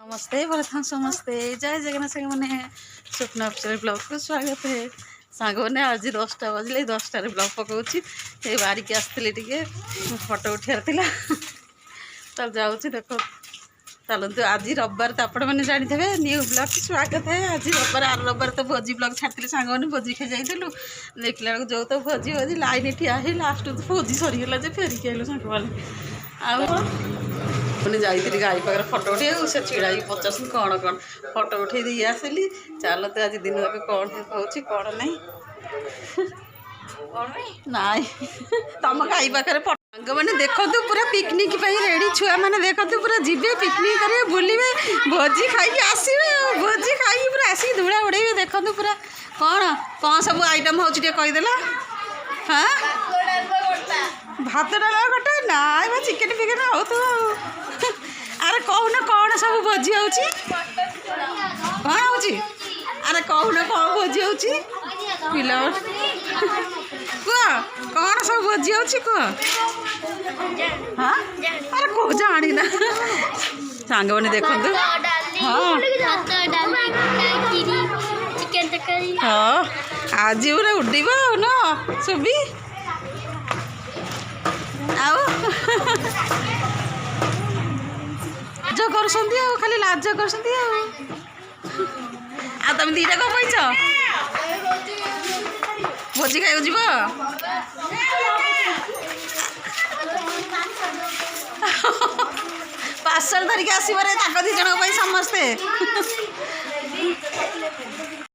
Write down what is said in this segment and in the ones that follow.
नमस्ते प्रथम समस्ते जय जगन्नाथ सागर मैंने स्वप्न अफसर ब्लॉग को स्वागत है। सांग मैंने आज 10टा बजले 10टार ब्लॉग पकाऊँ ये बारिकी आसती टे फटो उठार तब जाऊँ देख चलते आज रविवार तो आपण मैंने जानते हैं न्यू ब्लॉग स्वागत है। आज रविवार आर रविवार तो भोजी ब्लॉग छाड़ी सांग मैंने भोजी खाई जाइलु देखला जो तो भोजी भोजी लाइन ठिया है लास्ट तो भोजी सरीगला फेरिक आइलु सांग मैंने जाइए गाई पाखे फटो उठे से छिड़ा पचास कौन कौन फटो उठे दी आसली चल तो आज दिन जाक कौन हो कौन नहीं नाई तुम गाई पाखे सांग मैंने देखो पूरा पिकनिक रेडी छुआ मैंने देखो पूरा जीवे पिकनिक करेंगे बुले भोजी खाई आसवे भोजी खाई पूरा आसिक धूड़ा उड़े देखो पूरा कौन कौन सब आइटम हो कहीदेला हाँ भात डाल गोटे ना चिकेन फिकेन हो तो अरे कहून कौन सब भोजी हो कौन हो अरे कहून कौन भोजी हो पिला कह कौन सब भोजी हो हाँ अरे कह जानी ना सांग मैंने देखो हाँ आज पूरा उड़ब न सुबी लाज कर खाली लाज कर तुम दीटा कौन पैच भोजी खाई जीव पार्सल धरिक आसवे दी जन समस्ते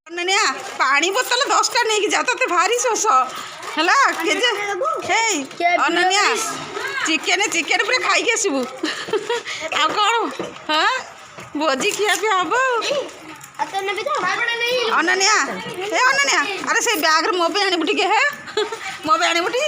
अनन्या पानी बोतल 10टा नहीं जा ते भारी शोष है अनन्या चिकेन चिकेन पूरा खाई आसबू आ कौन हाँ भोजी खिया पी हम अनन्या ए अनन्या अरे से बैग मो पे आनबू टे है मो पे आनबू टी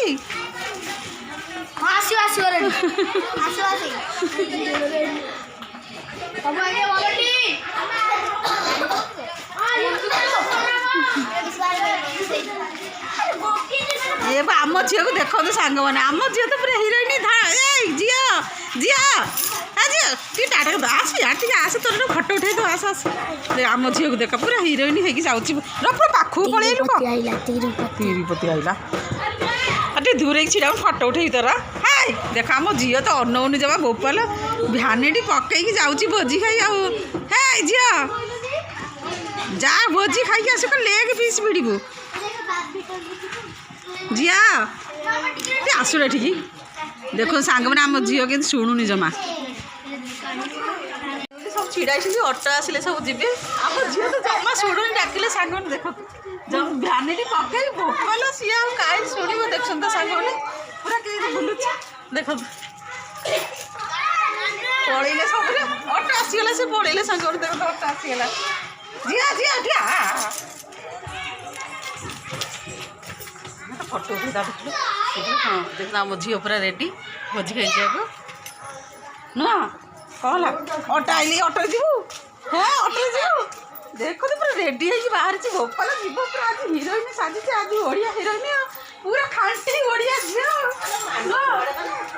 ये आम झील को देखो सांग मैंने आम झील तो पूरा हिरोइन झील झील झील टाटा आस यार आस तोर फटो उठे तो आस आस आम झील को देख पूरा हिरोइन हो पूरा पाखु पलैलु तिरुपति आइला टे दूर छिड़ा फटो उठे तोरा हाय देख आम झील तो अनौनी जमा भोपाल भ्यानिटी पकईकी जाऊँगी भोजी खाई है झील जा भोजी खाई आस लेग पीस भिड़बू झिया आसुड़ा ठीक देखो सांग मैंने आम झील के शुणुनि जमा सब छिड़ा ऑटो आसिले सब जी आम झील तो जमा शुणुनि डाकिले सांग मैंने देख जब भ्यानिटी पकई भोपाल सी कहीं शुण देख सांग मैंने पूरा कहीं बुलू देख पड़े सब ऑटो आसीगला से पड़े सांग मैंने देख ऑटो आसीगला झिया झिया झिया फटो उठा हाँ देखना आम झील पूरा रेडी भोजी खाई जाए ना कौन ऑटो आइली ऑटो जीवु हाँ ऑटो जीवु देखो तो पूरा रेडी है बाहर भोपाल जीव पूरा आज हिरोइन साजी आज ओडिया हिरोइन पूरा खांटी ओडिया झील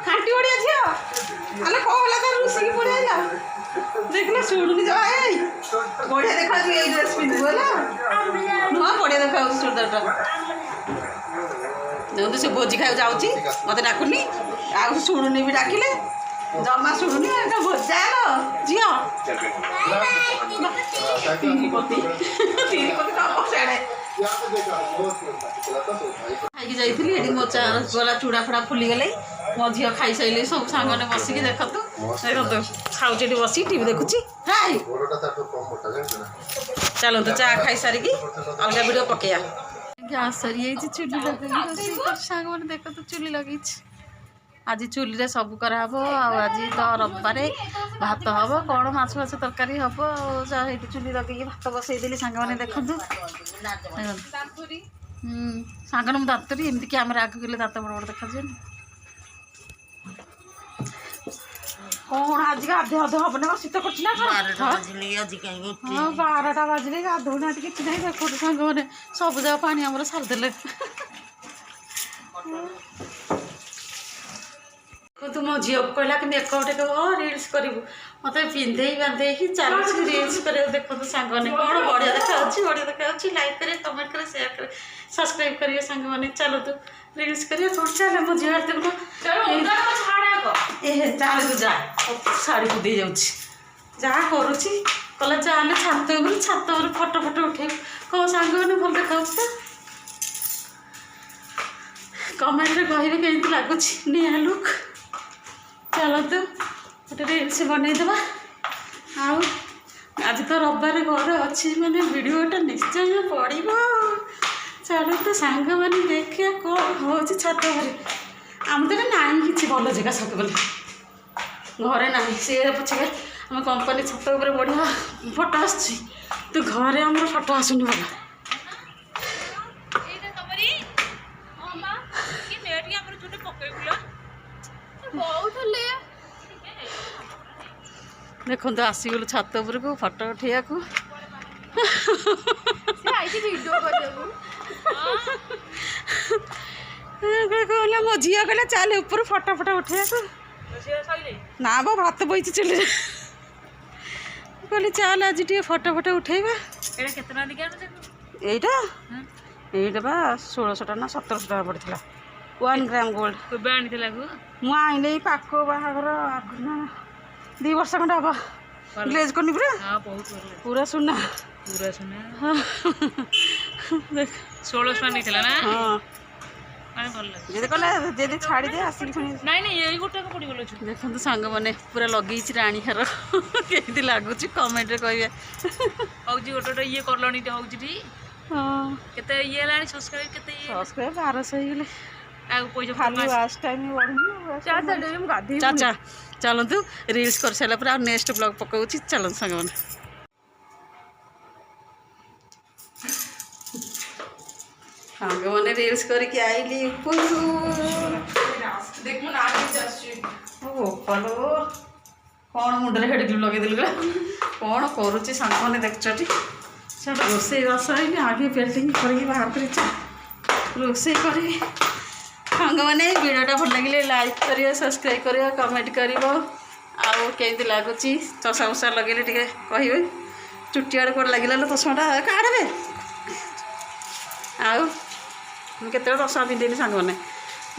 खांटी ओडिया झील अरे कौन लगा रुसी पड़ेगा देखना शुणुनि जा बढ़िया देखा ड्रेस पिंधु ना बढ़िया देखा चूड़दार देखो से भोजी खाई जाऊँगी मत डाकुनी आ शुणुनि भी डाकिले जमा शुणुनि भोजा झील खाई जाइए मो गला चूड़ा फुड़ा फुलीगले मो झील खाई सारे सब सांग मैंने बसिक देखतु देखो खाऊे बस टी देखुची हाय चलते चा खाई सारिकी अलग वीडियो पकईया गैस सरी चुली लगे सांग मैंने देख तो चुली लगे आज चुली सब कराब आज तो रविवार भात हम कौन माछ माछ तरकारी हम आई चुली लगे भात बसईदेली सांग मैंने देखु सांग मुझे दातरी एमती कैमेरा आगे गले दात बड़ बड़ देखा कौन आज गाधे अधे हम ना शीत कर 12टा बाजिले गाधोना कि नहीं देखो सांग मैंने सब जगह पानी आम सारिदे तू मो झील कहला कि मेकअप रिल्स करूँ मत पिंधे बांधे चलुची रिल्स कर देखो सांग मैंने कौन बढ़िया देखा लाइक करे कमेंट करे शेयर करे सब्सक्राइब करिए सांग मैंने चलो तू रिल्स करिए कौन चल मो झील देखो ए चल तू जा शाढ़ी को दे जाऊँ जहाँ करुच्ची कहला चल छात फटो फटो उठे कौ सांग मैंने भल देखा तो कमेंट रे कहे कमी लगुच निया लुक चलतु गोटे रिल्स बनईदे आज तो रविवार घर अच्छी मैंने वीडियोटा निश्चय पड़ो चलतु सांग मैंने देखिए कौन हो छात घरे आम तो ना कि भल जगह सब घरे ना सी पछे आम कंपनी छात बढ़िया फोटो आस तू घरे आम फोटो आसुनि भला देखो तो आसीगलु छात को फोटो उठा को कहला मो झी कहला चल ऊपर फोटो फोटो उठा को ना बा भात बही चुले कहली चल आज टे फोटो फोटो उठेबा एटा एटा बा 1600 टाका ना 1700 टाका पड़ता 1 ग्राम गोल्ड मु आईले पाक बाहागर 2 वर्ष खंडे हम ग्लेज करनी पूरा सुना देख 1600 नहीं ना हाँ भल कहला छाड़ी दे आसिक नहीं गोटे पड़गल देखो सांग मैंने पूरा लगे राणी हार कमी लगुच कमेंट कहे हूँ गोटे गोटे ये कलनी हूँ हाँ केते ये लानी सब्सक्राइब केते सब्सक्राइब 1200 हो गले खाली वाच टाइम बढ़ुनी चाचा चलतु रिल्स कर सारा पर नेक्स्ट ब्लॉग पकाऊँ चलते सांग मैंने सांग मैंने रिल्स करके आईली पलो कौन मुंडे हेड लगे कौन करुच्ची सांग मैंने देखी चल रोसे बास आगे पेल्टिंग करके बाहर कर रोसे करी सांग मैंने वीडियोटा भल लगे लाइक करिए सब्सक्राइब करिए कमेंट कर आमती लगुच चषा उषा लगे टे कहे चुटी आड़े कौन लगे चषमाटा काढ़े आते चषमा पिंधेनि सांग मैंने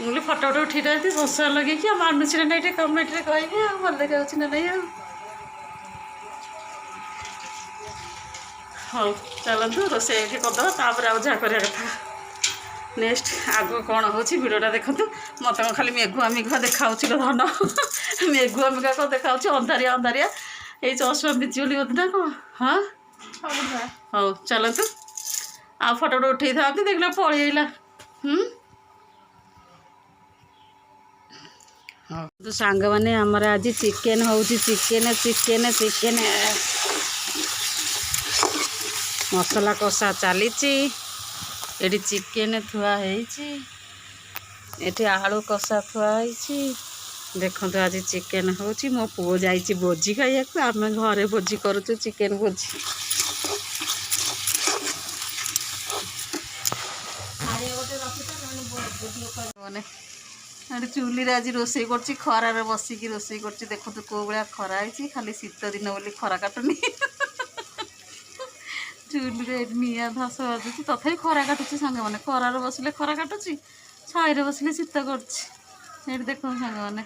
मुझे फटो फटो उठी रही चषा लगे मानुच ना नहीं कमेंट कहे भल देखा ना नहीं हाँ चलतु रोसे करदे तापर आउ जहाँ कर नेक्स्ट आग कौन हो भिडटा देखु मत खाली मेघुआ मेघुआ देखा धन मेघुआ मेघुआ कौन देखा अंधारिया अंधारिया ये चषमा बिजी मत ना कौन हाँ हाँ चलतु आ फटो फटो उठे था देखला पलैला हाँ तो सांग मैंने आमर आज चिकेन हो चिकेन चिकेन चिकेन मसला कषा चली एटी चिकेन थुआई आलू कषा थुआई देखो आज चिकेन हो मो पुओ जाइए भोजी खाइया आम घरे भोजी करुचु चिकेन भोजी मैंने चूली आज रोसे कर खरार बसिकी रोसे कर देखो कौ भाया खरा है खाली शीत दिन बोली खरा काटुनी चूल्हे निआ धस बाजुची तथापि खरा काटुची सांग मैंने खरार बसले खरा काटुची छाई बसले शीत कर देख सांग मैंने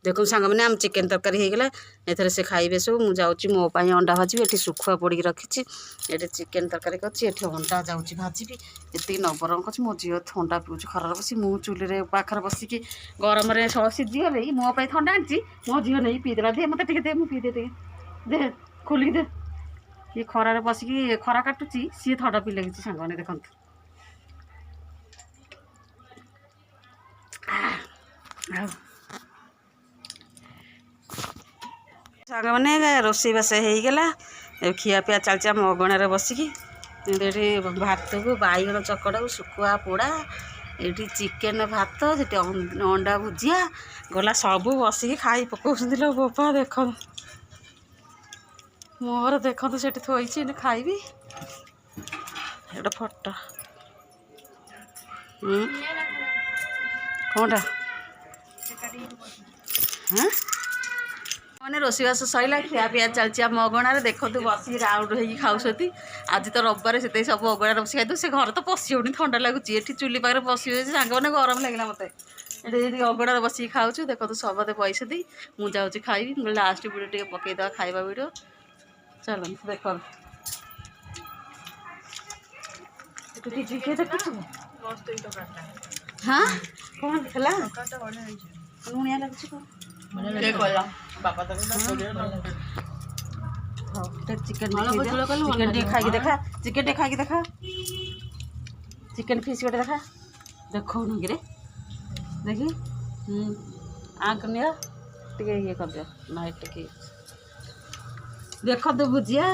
देखो सांग मैंने आम चिकेन तरकारी हो गला एथर से खाइबे सब मुझे जाऊँगी मो पाई अंडा भाजी ये सुखुआ पोड़ी रखी ये चिकेन तरकारी कर अंडा जाऊँगी भाजी ये नबरम कर मो झील थंडा पीऊँ खरार बस मु चूल्हे पाखे बसिकी गरम सीझीगले मो थंडा आनी मो झील नहीं पीदेला दे मत दे मुझे पीदे दे खोलिक दे ये खरार बसिकी खरा काटुची सी थंडा पी लगी सांग मैंने देखो सांग मैंने रोसे बास होगला खिया पिया चलती आम अगणार बसिकी भात को बैगण चकड़ा सुखुआ पोड़ा ଏଇଠି ଚିକେନ ଭାତ ସେଠି ଅଣ୍ଡା ଭୁଜିଆ ଗଲା ସବୁ ବସିକି ଖାଇ ପକାଉଛନ୍ତି ଲୋ ବୋପା ଦେଖନ୍ତୁ ମୋର ଦେଖନ୍ତୁ ସେଠି ଥୋଇଛି ଏଇନେ ଖାଇବି ଗୋଟେ ଫଟୋ କ'ଣଟା ହଁ ମାନେ ରୋଷେଇବାସ ସରିଲା ଖିଆ ପିଆ ଚାଲିଛି ଆମ ଅଗଣାରେ ଦେଖନ୍ତୁ ବସିକି ରାଉଣ୍ଡ ହେଇକି ଖାଉଛନ୍ତି ଆଜି ତ ରବିବାର ସେଥିପାଇଁ ସବୁ ଅଗଣାରେ ବସି ଖାଇଦେଉ ସେ ଘରେ ତ ପଶି ହେଉନି ଥଣ୍ଡା ଲାଗୁଛି ଏଠି ଚୁଲି ପାଖରେ ପଶି ହେଉଛି ସାଙ୍ଗମାନେ ଗରମ ଲାଗିଲା ମୋତେ ଏଠି ଏଠି ଅଗଣାରେ ବସିକି ଖାଉଛୁ ଦେଖନ୍ତୁ ସମସ୍ତେ ବଇଛନ୍ତି ମୁଁ ଯାଉଛି ଖାଇବି ମୁଁ ଲାଷ୍ଟ ଭିଡ଼ିଓ ଟିକେ ପକେଇଦେବା ଖାଇବା ଭିଡ଼ିଓ ଚାଲନ୍ତୁ ଦେଖନ୍ତୁ ହଁ କ'ଣ ହେଲା ଲୁଣିଆ ଲାଗୁଛି କ'ଣ ଚିକେନ ଟିକେ ଖାଇକି ଦେଖା ଚିକେନ ଟିକେ ଖାଇକି ଦେଖା ଚିକେନ ଫିସ୍ ଗୋଟେ ଦେଖା ଦେଖଉନି କିରେ ଦେଖି ଆଙ୍କନିଆ ଟିକେ ଇଏ କରିଦିଅ ନାଇଁ ଟିକେ ଦେଖନ୍ତୁ ଭୁଜିଆ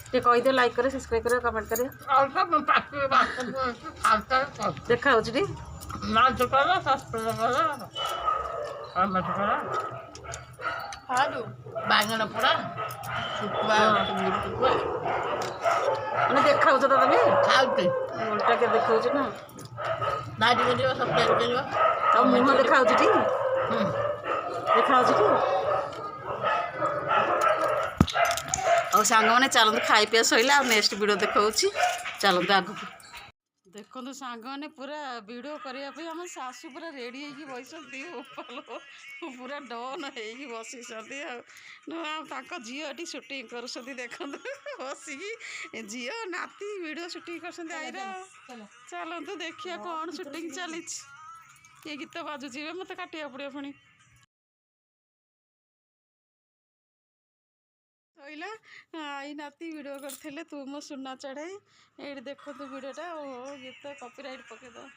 ଟିକେ କହିଦିଅ ଲାଇକ୍ କରିବ ସବସ୍କ୍ରାଇବ୍ କରିବ କମେଣ୍ଟ କରିବ ଦେଖା ହେଉଛି ଟି ବାଇଗଣ ପୋଡ଼ା ମାନେ ଦେଖାଉଛ ତ ତମେ ଖାଉଛି ଓଲଟା କେ ଦେଖାଉଛି ନା ଲାଇଟ୍ କରିବ ସବସ୍କ୍ରାଇବ୍ କରିବ ଆଉ ମୁହଁ ଦେଖାଉଛି ଟି ଦେଖାଉଛି ଟି ଆଉ ସାଙ୍ଗମାନେ ଚାଲନ୍ତୁ ଖାଇ ପିଇବା ସରିଲା ଆଉ ନେକ୍ସଟ ଭିଡ଼ିଓ ଦେଖାଉଛି ଚାଲନ୍ତୁ ଆଗକୁ ଦେଖନ୍ତୁ ସାଙ୍ଗମାନେ ପୁରା ଭିଡ଼ିଓ କରିବା ପାଇଁ ଆମ ଶାଶୁ ପୁରା ରେଡ଼ି ହେଇକି ବସିଛନ୍ତି ଓପାଲ ପୁରା ଡନ୍ ହେଇକି ବସିଛନ୍ତି ଆଉ ତାଙ୍କ ଝିଅ ଏଠି ସୁଟିଂ କରୁଛନ୍ତି ଦେଖନ୍ତୁ ବସିକି ଝିଅ ନାତି ଭିଡ଼ିଓ ସୁଟିଂ କରୁଛନ୍ତି ଆଇର ଚାଲନ୍ତୁ ଦେଖିବା କ'ଣ ସୁଟିଂ ଚାଲିଛି କିଏ ଗୀତ ବାଜୁଛି ଏବେ ମୋତେ କାଟିବାକୁ ପଡ଼ିବ ପୁଣି କହିଲା ଆଇ ନାତି ଭିଡ଼ିଓ କରିଥିଲେ ତୁ ମୋ ସୁନା ଚଢ଼େଇ ଏଇଠି ଦେଖନ୍ତୁ ଭିଡ଼ିଓଟା ଓହୋ ଗୀତ କପିରାଇଟ୍ ପକେଇଦେବା